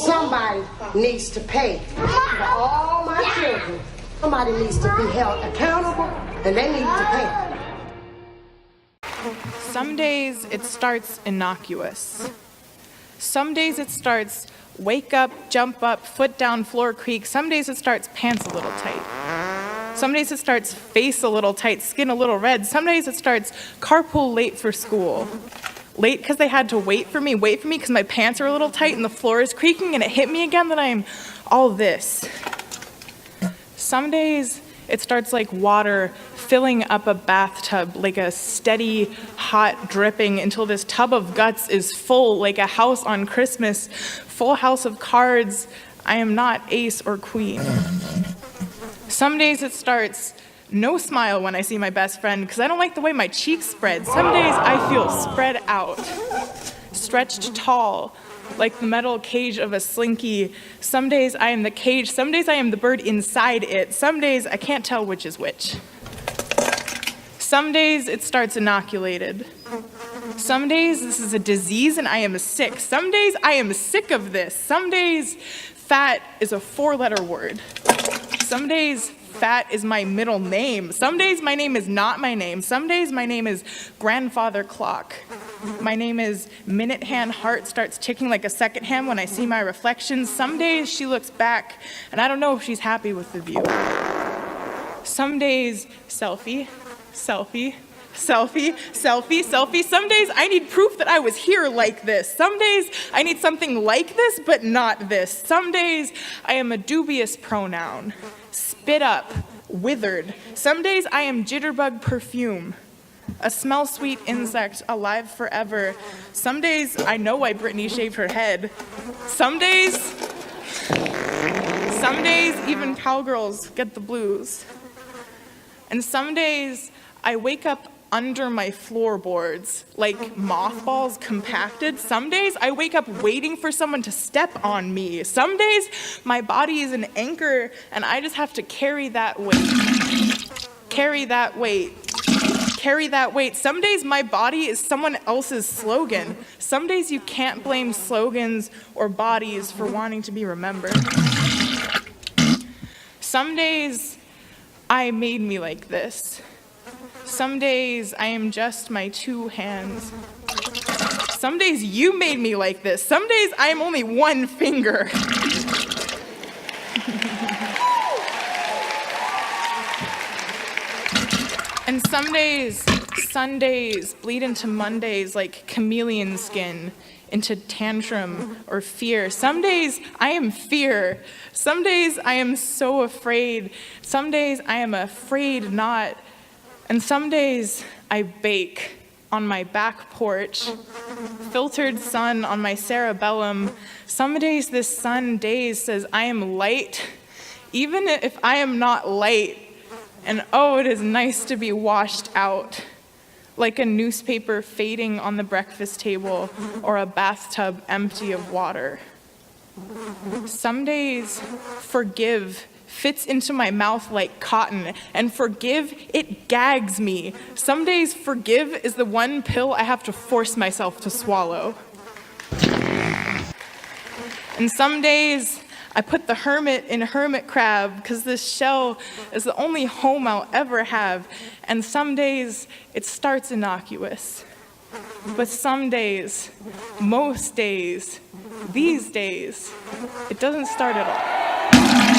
Somebody needs to pay for all my children. Somebody needs to be held accountable, and they need to pay. Some days it starts innocuous. Some days it starts wake up, jump up, foot down, floor creak. Some days it starts pants a little tight. Some days it starts face a little tight, skin a little red. Some days it starts carpool late for school. Late because they had to wait for me because my pants are a little tight and the floor is creaking, and it hit me again that I'm all this. Some days it starts like water filling up a bathtub, like a steady, hot dripping until this tub of guts is full, like a house on Christmas, full house of cards. I am not ace or queen. Some days it starts no smile when I see my best friend because I don't like the way my cheeks spread. Some days I feel spread out, stretched tall, like the metal cage of a slinky. Some days I am the cage, some days I am the bird inside it. Some days I can't tell which is which. Some days it starts inoculated. Some days this is a disease and I am sick. Some days I am sick of this. Some days fat is a 4-letter word. Some days fat is my middle name. Some days my name is not my name. Some days my name is grandfather clock. My name is minute hand heart starts ticking like a second hand when I see my reflection. Some days she looks back and I don't know if she's happy with the view. Some days selfie, selfie, selfie, selfie, selfie. Some days I need proof that I was here like this. Some days I need something like this, but not this. Some days I am a dubious pronoun. Spit up, withered. Some days I am jitterbug perfume. A smell-sweet insect alive forever. Some days I know why Britney shaved her head. Some days even cowgirls get the blues. And some days I wake up under my floorboards, like mothballs compacted. Some days I wake up waiting for someone to step on me. Some days my body is an anchor and I just have to carry that weight. Carry that weight. Carry that weight. Some days my body is someone else's slogan. Some days you can't blame slogans or bodies for wanting to be remembered. Some days I made me like this. Some days I am just my 2 hands. Some days you made me like this. Some days I am only 1 finger. And some days, Sundays bleed into Mondays like chameleon skin, into tantrum or fear. Some days I am fear. Some days I am so afraid. Some days I am afraid not. And some days I bake on my back porch, filtered sun on my cerebellum. Some days this sun days says I am light, even if I am not light. And oh, it is nice to be washed out, like a newspaper fading on the breakfast table or a bathtub empty of water. Some days forgive fits into my mouth like cotton, and forgive, it gags me. Some days forgive is the one pill I have to force myself to swallow. And some days I put the hermit in hermit crab because this shell is the only home I'll ever have. And some days it starts innocuous. But some days, most days, these days, it doesn't start at all.